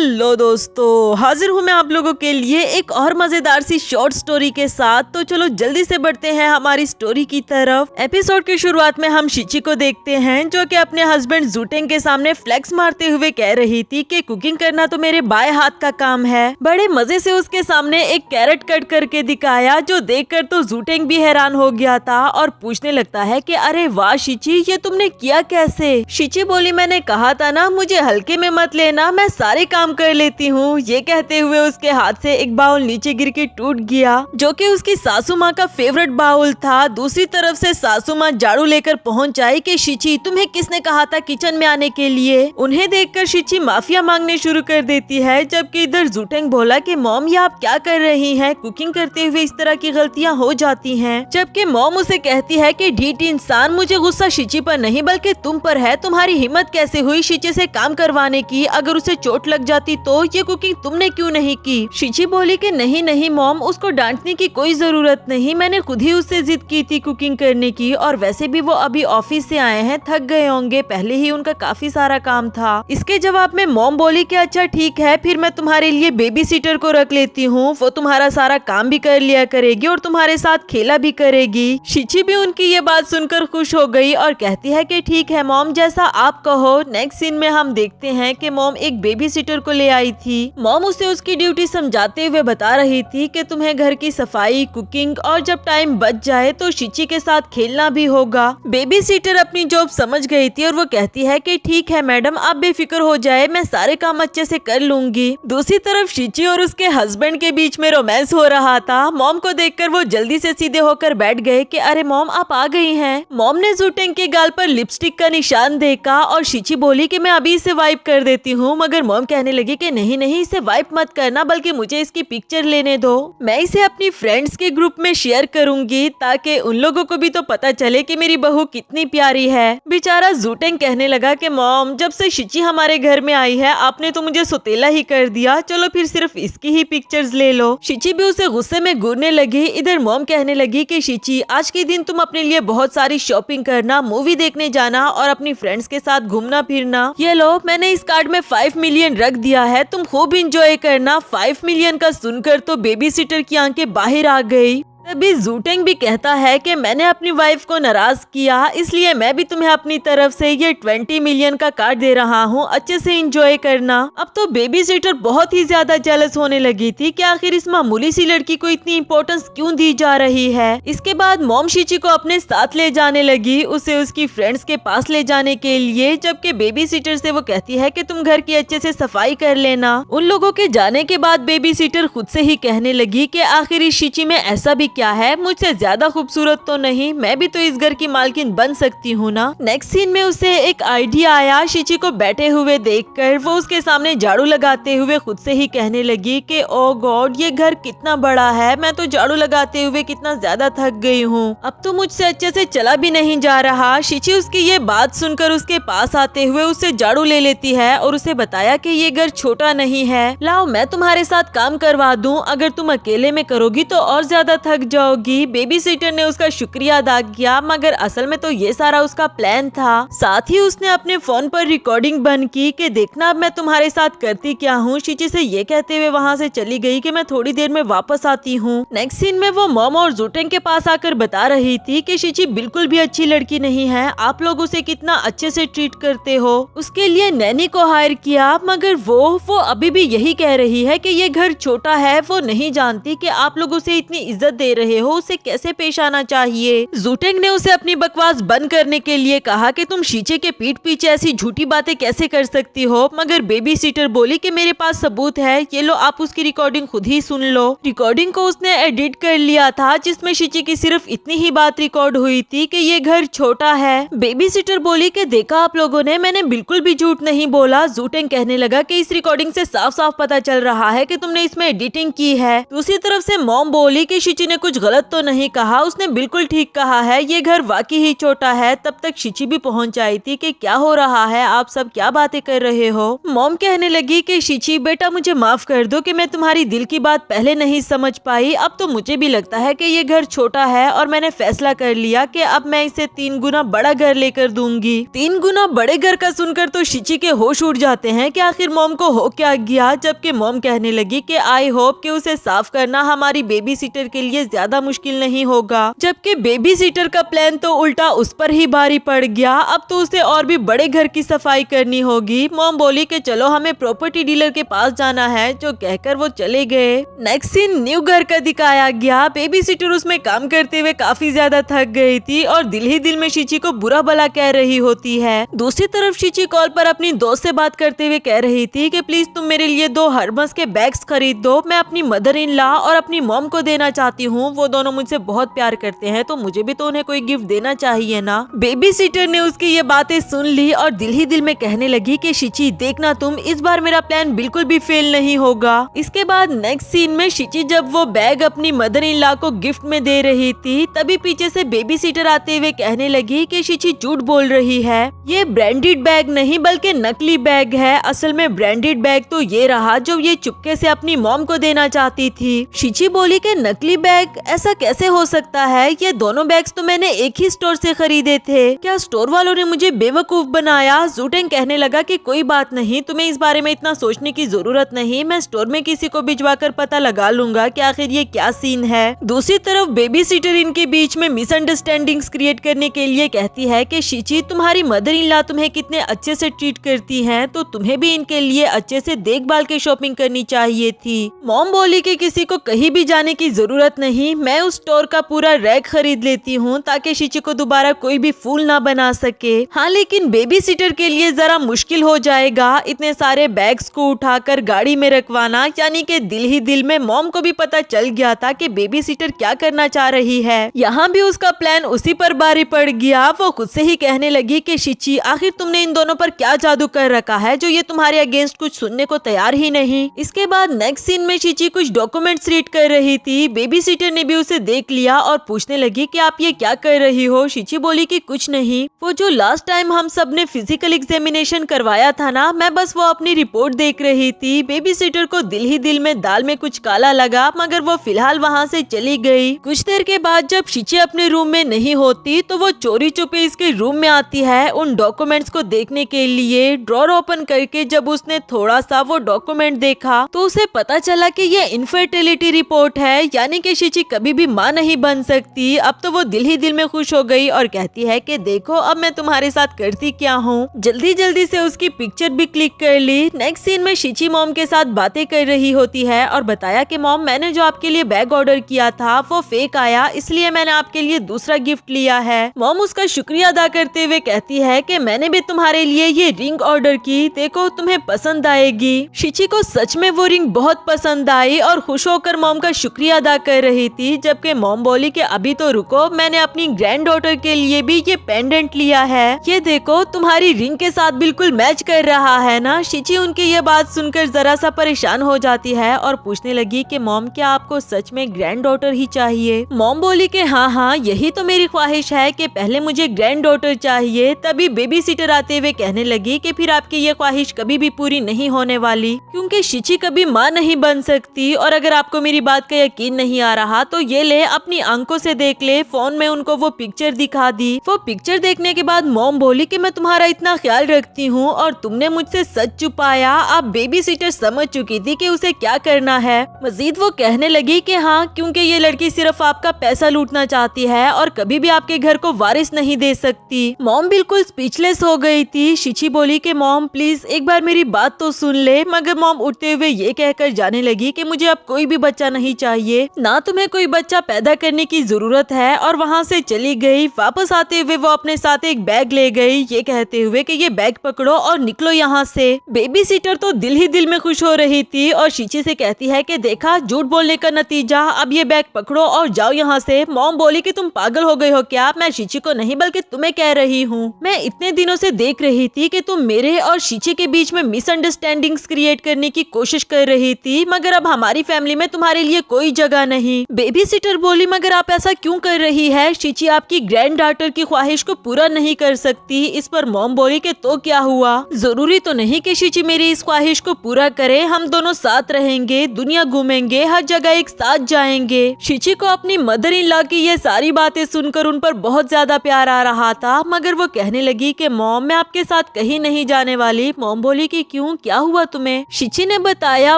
Hello दोस्तों, हाजिर हूँ मैं आप लोगों के लिए एक और मजेदार सी शॉर्ट स्टोरी के साथ। तो चलो जल्दी से बढ़ते हैं हमारी स्टोरी की तरफ। एपिसोड की शुरुआत में हम शिची को देखते हैं जो कि अपने हस्बैंड जूटेंग के सामने फ्लेक्स मारते हुए कह रही थी कि कुकिंग करना तो मेरे बाएं हाथ का काम है। बड़े मजे से उसके सामने एक कैरेट कट करके दिखाया जो देखकर तो जूटेंग भी हैरान हो गया था और पूछने लगता है कि अरे वाह शिची, ये तुमने किया कैसे। शिची बोली, मैंने कहा था ना मुझे हल्के में मत लेना, मैं सारे काम कर लेती हूँ। ये कहते हुए उसके हाथ से एक बाउल नीचे गिर के टूट गया जो कि उसकी सासू माँ का फेवरेट बाउल था। दूसरी तरफ से सासू माँ झाड़ू लेकर पहुँच आई कि शिची, तुम्हें किसने कहा था किचन में आने के लिए। उन्हें देखकर शिची माफिया मांगने शुरू कर देती है, जबकि इधर जूटेंग बोला कि मॉम ये आप क्या कर रही हैं, कुकिंग करते हुए इस तरह की गलतियाँ हो जाती हैं। जबकि मॉम उसे कहती है कि ढीठ इंसान, मुझे गुस्सा शिची पर नहीं बल्कि तुम पर है। तुम्हारी हिम्मत कैसे हुई शिची से काम करवाने की, अगर उसे चोट लग जाती तो ये कुकिंग तुमने क्यों नहीं की। शिची बोली कि नहीं मॉम, उसको डांटने की कोई जरूरत नहीं, मैंने खुद ही उससे जिद की थी कुकिंग करने की, और वैसे भी वो अभी ऑफिस से आए हैं, थक गए होंगे, पहले ही उनका काफी सारा काम था। इसके जवाब में मॉम बोली कि अच्छा ठीक है, फिर मैं तुम्हारे लिए बेबी सीटर को रख लेती हूँ, वो तुम्हारा सारा काम भी कर लिया करेगी और तुम्हारे साथ खेला भी करेगी। शिची भी उनकी ये बात सुनकर खुश हो गई और कहती है कि ठीक है मॉम, जैसा आप कहो। नेक्स्ट सीन में हम देखते हैं कि मॉम एक बेबी सीटर को ले आई थी। मॉम उसे उसकी ड्यूटी समझाते हुए बता रही थी कि तुम्हें घर की सफाई, कुकिंग और जब टाइम बच जाए तो शिची के साथ खेलना भी होगा। बेबी सीटर अपनी जॉब समझ गई थी और वो कहती है कि ठीक है मैडम, आप बेफिक्र हो जाए, मैं सारे काम अच्छे से कर लूंगी। दूसरी तरफ शिची और उसके हस्बैंड के बीच में रोमांस हो रहा था। मॉम को देखकर वो जल्दी से सीधे होकर बैठ गए कि अरे मॉम आप आ गई हैं। मॉम ने जूटेंग के गाल पर लिपस्टिक का निशान देखा और शिची बोली कि मैं अभी इसे वाइप कर देती हूँ, मगर मॉम कहने लगी कि नहीं इसे वाइप मत करना, बल्कि मुझे इसकी पिक्चर लेने दो, मैं इसे अपनी फ्रेंड्स के ग्रुप में शेयर करूंगी ताकि उन लोगों को भी तो पता चले कि मेरी बहू कितनी प्यारी है। बेचारा जूटेंग कहने लगा कि मॉम, जब से शिची हमारे घर में आई है आपने तो मुझे सुतेला ही कर दिया, चलो फिर सिर्फ इसकी ही पिक्चर्स ले लो। शिची भी उसे गुस्से में घूरने लगी। इधर मॉम कहने लगी कि शिची, आज के दिन तुम अपने लिए बहुत सारी शॉपिंग करना, मूवी देखने जाना और अपनी फ्रेंड्स के साथ घूमना फिरना। ये लो, मैंने इस कार्ड में 5 मिलियन रख दिया है, तुम खूब इंजॉय करना। 5 मिलियन का सुनकर तो बेबी सीटर की आंखें बाहर आ गई। तभी जूटेंग भी कहता है कि मैंने अपनी वाइफ को नाराज किया, इसलिए मैं भी तुम्हें अपनी तरफ से ये 20 मिलियन का कार्ड दे रहा हूँ, अच्छे से एंजॉय करना। अब तो बेबी सीटर बहुत ही ज्यादा जेलस होने लगी थी कि आखिर इस मामूली सी लड़की को इतनी इम्पोर्टेंस क्यों दी जा रही है। इसके बाद मॉम शिची को अपने साथ ले जाने लगी, उसे उसकी फ्रेंड्स के पास ले जाने के लिए, जबकि बेबी सीटर से वो कहती है कि तुम घर की अच्छे से सफाई कर लेना। उन लोगों के जाने के बाद बेबी सीटर खुद से ही कहने लगी कि आखिर इस शिची में ऐसा भी क्या है, मुझसे ज्यादा खूबसूरत तो नहीं, मैं भी तो इस घर की मालकिन बन सकती हूँ ना। नेक्स्ट सीन में उसे एक आइडिया आया। शिची को बैठे हुए देखकर वो उसके सामने झाड़ू लगाते हुए खुद से ही कहने लगी कि ओ गॉड, ये घर कितना बड़ा है, मैं तो झाड़ू लगाते हुए कितना ज्यादा थक गई हूँ, अब तो मुझसे अच्छे से चला भी नहीं जा रहा। शिची उसकी ये बात सुनकर उसके पास आते हुए उससे झाड़ू ले लेती है और उसे बताया कि ये घर छोटा नहीं है, लाओ मैं तुम्हारे साथ काम करवा दूं, अगर तुम अकेले में करोगी तो और ज्यादा थक जाओगी। बेबी सीटर ने उसका शुक्रिया अदा किया, मगर असल में तो ये सारा उसका प्लान था। साथ ही उसने अपने फोन पर रिकॉर्डिंग बंद की कि देखना अब मैं तुम्हारे साथ करती क्या हूँ। शिची से ये कहते हुए वहाँ से चली गई कि मैं थोड़ी देर में वापस आती हूँ। नेक्स्ट सीन में वो मॉम और जूटेंग के पास आकर बता रही थी कि शिची बिल्कुल भी अच्छी लड़की नहीं है, आप लोग उसे कितना अच्छे से ट्रीट करते हो, उसके लिए नैनी को हायर किया, मगर वो अभी भी यही कह रही है कि ये घर छोटा है। वो नहीं जानती कि आप लोग उसे इतनी इज्जत दे रहे हो, उसे कैसे पेश आना चाहिए। जूटेंग ने उसे अपनी बकवास बंद करने के लिए कहा कि तुम शिची के पीठ पीछे ऐसी झूठी बातें कैसे कर सकती हो, मगर बेबी सीटर बोली कि मेरे पास सबूत है, ये लो आप उसकी रिकॉर्डिंग खुद ही सुन लो। रिकॉर्डिंग को उसने एडिट कर लिया था जिसमें शिची की सिर्फ इतनी ही बात रिकॉर्ड हुई थी कि ये घर छोटा है। बेबी सीटर बोली कि देखा आप लोगों ने, मैंने बिल्कुल भी झूठ नहीं बोला। जूटेंग कहने लगा कि इस रिकॉर्डिंग से साफ साफ पता चल रहा है कि तुमने इसमें एडिटिंग की है। दूसरी तरफ से मॉम बोली कि शिची ने कुछ गलत तो नहीं कहा, उसने बिल्कुल ठीक कहा है, ये घर वाकई ही छोटा है। तब तक शिची भी पहुंच आई थी कि क्या हो रहा है, आप सब क्या बातें कर रहे हो। मॉम कहने लगी कि शिची बेटा मुझे माफ कर दो कि मैं तुम्हारी दिल की बात पहले नहीं समझ पाई। अब तो मुझे भी लगता है कि ये घर छोटा है और मैंने फैसला कर लिया कि अब मैं इसे 3 गुना बड़ा घर लेकर दूंगी। 3 गुना बड़े घर का सुनकर तो शिची के होश उड़ जाते हैं कि आखिर मॉम को हो क्या गया। जबकि मॉम कहने लगी कि आई होप कि उसे साफ करना हमारी बेबी सीटर के लिए ज्यादा मुश्किल नहीं होगा। जबकि बेबी सीटर का प्लान तो उल्टा उस पर ही भारी पड़ गया। अब तो उसे और भी बड़े घर की सफाई करनी होगी। मॉम बोली कि चलो हमें प्रॉपर्टी डीलर के पास जाना है, जो कहकर वो चले गए। नेक्स्ट सीन न्यू घर का दिखाया गया। बेबी सीटर उसमें काम करते हुए काफी ज्यादा थक गई थी और दिल ही दिल में शिची को बुरा भला कह रही होती है। दूसरी तरफ शिची कॉल पर अपनी दोस्त से बात करते हुए कह रही थी कि प्लीज तुम मेरे लिए 2 हर्बस के बैग्स खरीद दो, मैं अपनी मदर इन लॉ और अपनी मॉम को देना चाहती हूँ। वो दोनों मुझसे बहुत प्यार करते हैं तो मुझे भी तो उन्हें कोई गिफ्ट देना चाहिए ना। बेबी सीटर ने उसकी ये बातें सुन ली और दिल ही दिल में कहने लगी कि शिची देखना तुम, इस बार मेरा प्लान बिल्कुल भी फेल नहीं होगा। इसके बाद नेक्स्ट सीन में शिची जब वो बैग अपनी मदर इन लॉ को गिफ्ट में दे रही थी, तभी पीछे से बेबी सीटर आते हुए कहने लगी कि शिची झूठ बोल रही है, ये ब्रांडेड बैग नहीं बल्कि नकली बैग है। असल में ब्रांडेड बैग तो ये रहा जो ये चुपके से अपनी मॉम को देना चाहती थी। शिची बोली कि नकली बैग, ऐसा कैसे हो सकता है, ये दोनों बैग्स तो मैंने एक ही स्टोर से खरीदे थे, क्या स्टोर वालों ने मुझे बेवकूफ बनाया। जूटेंग कहने लगा कि कोई बात नहीं, तुम्हें इस बारे में इतना सोचने की जरूरत नहीं, मैं स्टोर में किसी को भिजवा कर पता लगा लूंगा कि आखिर ये क्या सीन है। दूसरी तरफ बेबी सीटर इनके बीच में मिसअंडरस्टैंडिंग्स क्रिएट करने के लिए कहती है कि शिची तुम्हारी मदर इन लॉ तुम्हें कितने अच्छे से ट्रीट करती हैं, तो तुम्हें भी इनके लिए अच्छे से देखभाल के शॉपिंग करनी चाहिए थी। मॉम बोली कि किसी को कहीं भी जाने की जरूरत नहीं, मैं उस स्टोर का पूरा रैक खरीद लेती हूँ ताकि शिची को दोबारा कोई भी फूल ना बना सके। हाँ लेकिन बेबी सीटर के लिए जरा मुश्किल हो जाएगा, इतने सारे बैग्स को उठाकर गाड़ी में रखवाना। यानी कि दिल ही दिल में मॉम को भी पता चल गया था कि बेबी सीटर क्या करना चाह रही है। यहाँ भी उसका प्लान उसी पर भारी पड़ गया। वो खुद से ही कहने लगी कि शिची आखिर तुमने इन दोनों पर क्या जादू कर रखा है जो ये तुम्हारे अगेंस्ट कुछ सुनने को तैयार ही नहीं। इसके बाद नेक्स्ट सीन में शिची कुछ डॉक्यूमेंट्स रीड कर रही थी। बेबी सीटर ने भी उसे देख लिया और पूछने लगी कि आप ये क्या कर रही हो। शिची बोली कि कुछ नहीं, वो जो लास्ट टाइम हम सब ने फिजिकल एग्जामिनेशन करवाया था ना, मैं बस वो अपनी रिपोर्ट देख रही थी। बेबी सीटर को दिल ही दिल में दाल में कुछ काला लगा, मगर वो फिलहाल वहाँ से चली गई। कुछ देर के बाद जब शिची अपने रूम में नहीं होती तो वो चोरी छुपे इसके रूम में आती है उन डॉक्यूमेंट्स को देखने के लिए। ड्रॉर ओपन करके जब उसने थोड़ा सा वो डॉक्यूमेंट देखा तो उसे पता चला कि ये इनफर्टिलिटी रिपोर्ट है, यानी कि शिची कभी भी माँ नहीं बन सकती। अब तो वो दिल ही दिल में खुश हो गई और कहती है कि देखो अब मैं तुम्हारे साथ करती क्या हूँ। जल्दी जल्दी से उसकी पिक्चर भी क्लिक कर ली। नेक्स्ट सीन में शिची मॉम के साथ बातें कर रही होती है और बताया कि मॉम मैंने जो आपके लिए बैग ऑर्डर किया था वो फेक आया, इसलिए मैंने आपके लिए दूसरा गिफ्ट लिया है। मॉम उसका शुक्रिया अदा करते हुए कहती है कि मैंने भी तुम्हारे लिए ये रिंग ऑर्डर की, देखो तुम्हें पसंद आएगी। शिची को सच में वो रिंग बहुत पसंद आई और खुश होकर मॉम का शुक्रिया अदा कर रही थी। जबकि मॉम बोली कि अभी तो रुको, मैंने अपनी ग्रैंड डॉटर के लिए भी ये पेंडेंट लिया है, ये देखो तुम्हारी रिंग के साथ बिल्कुल मैच कर रहा है ना। शिची उनकी ये बात सुनकर जरा सा परेशान हो जाती है और पूछने लगी कि मॉम क्या आपको सच में ग्रैंड डॉटर ही चाहिए। मॉम बोली कि हाँ यही तो मेरी ख्वाहिश है कि पहले मुझे ग्रैंड डॉटर चाहिए। तभी बेबी सीटर आते हुए कहने लगी कि फिर आपकी ये ख्वाहिश कभी भी पूरी नहीं होने वाली, क्योंकि शिची कभी माँ नहीं बन सकती। और अगर आपको मेरी बात का यकीन नहीं आ रहा तो ये ले, अपनी आंखों से देख ले। फोन में उनको वो पिक्चर दिखा दी। वो पिक्चर देखने के बाद मॉम बोली कि मैं तुम्हारा इतना ख्याल रखती हूँ और तुमने मुझसे सच छुपाया। अब बेबी सीटर समझ चुकी थी कि उसे क्या करना है। मजीद वो कहने लगी कि हाँ, क्योंकि ये लड़की सिर्फ आपका पैसा लूटना चाहती है और कभी भी आपके घर को वारिस नहीं दे सकती। मॉम बिल्कुल स्पीचलेस हो गई थी। शिची बोली कि मॉम प्लीज एक बार मेरी बात तो सुन ले, मगर मॉम उठते हुए ये कहकर जाने लगी कि मुझे अब कोई भी बच्चा नहीं चाहिए, ना तुम्हें कोई बच्चा पैदा करने की जरूरत है। और वहाँ से चली गई। वापस आते हुए वो अपने साथ एक बैग ले गई, ये कहते हुए कि ये बैग पकड़ो और निकलो यहाँ से। बेबी सीटर तो दिल ही दिल में खुश हो रही थी और शिची से कहती है कि देखा झूठ बोलने का नतीजा, अब ये बैग पकड़ो और जाओ यहाँ से। मॉम बोली कि तुम पागल हो गई हो क्या, मैं शिची को नहीं बल्कि तुम्हें कह रही हूँ। मैं इतने दिनों से देख रही थी कि तुम मेरे और शिची के बीच में मिसअंडरस्टैंडिंग्स क्रिएट करने की कोशिश कर रही थी, मगर अब हमारी फैमिली में तुम्हारे लिए कोई जगह नहीं। बेबी सिटर बोली मगर आप ऐसा क्यों कर रही है? शिची आपकी ग्रैंड डॉटर की ख्वाहिश को पूरा नहीं कर सकती। इस पर मॉम बोली कि तो क्या हुआ, जरूरी तो नहीं कि शिची मेरी इस ख्वाहिश को पूरा करे। हम दोनों साथ रहेंगे, दुनिया घूमेंगे, हर जगह एक साथ जाएंगे। शिची को अपनी मदर इन लॉ की ये सारी बातें सुनकर उन पर बहुत ज्यादा प्यार आ रहा था, मगर वो कहने लगी कि मॉम मैं आपके साथ कहीं नहीं जाने वाली। मॉम बोली कि क्यों, क्या हुआ तुम्हें? शिची ने बताया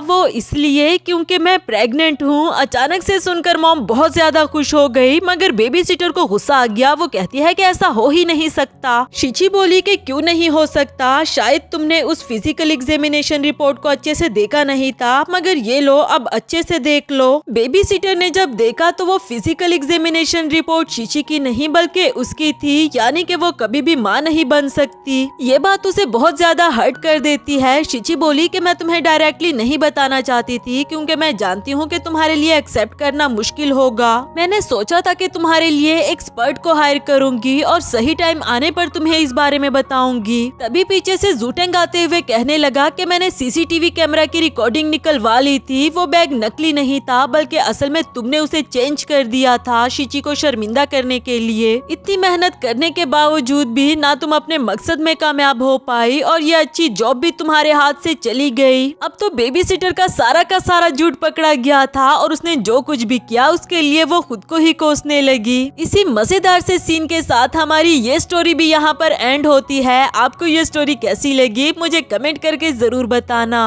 वो इसलिए क्योंकि मैं प्रेग्नेंट हूँ। अचानक से सुनकर मॉम बहुत ज्यादा खुश हो गई, मगर बेबी सिटर को गुस्सा आ गया। वो कहती है कि ऐसा हो ही नहीं सकता। शिची बोली कि क्यों नहीं हो सकता, शायद तुमने उस फिजिकल एग्जामिनेशन रिपोर्ट को अच्छे से देखा नहीं था, मगर ये लो अब अच्छे से देख लो। बेबी सिटर ने जब देखा तो वो फिजिकल एग्जामिनेशन रिपोर्ट शिची की नहीं बल्कि उसकी थी, यानी कि वो कभी भी माँ नहीं बन सकती। ये बात उसे बहुत ज्यादा हर्ट कर देती है। शिची बोली कि मैं तुम्हें डायरेक्टली नहीं बताना चाहती थी क्योंकि मैं जानती हूँ कि तुम्हारे लिए एक्सेप्ट करना मुश्किल होगा। मैंने सोचा था कि तुम्हारे लिए एक्सपर्ट को हायर करूंगी और सही टाइम आने पर तुम्हें इस बारे में बताऊंगी। तभी पीछे से जूटेंग आते हुए कहने लगा कि मैंने सीसीटीवी कैमरा की रिकॉर्डिंग निकलवा ली थी। वो बैग नकली नहीं था बल्कि असल में तुमने उसे चेंज कर दिया था शिची को शर्मिंदा करने के लिए। इतनी मेहनत करने के बावजूद भी ना तुम अपने मकसद में कामयाब हो पाई और ये अच्छी जॉब भी तुम्हारे हाथ से चली गई। अब तो बेबी सिटर का सारा झूठ पकड़ा गया था और उसने जो कुछ भी किया उसके लिए वो खुद को ही कोसने लगी। इसी मजेदार से सीन के साथ हमारी ये स्टोरी भी यहाँ पर एंड होती है। आपको ये स्टोरी कैसी लगी मुझे कमेंट करके जरूर बताना।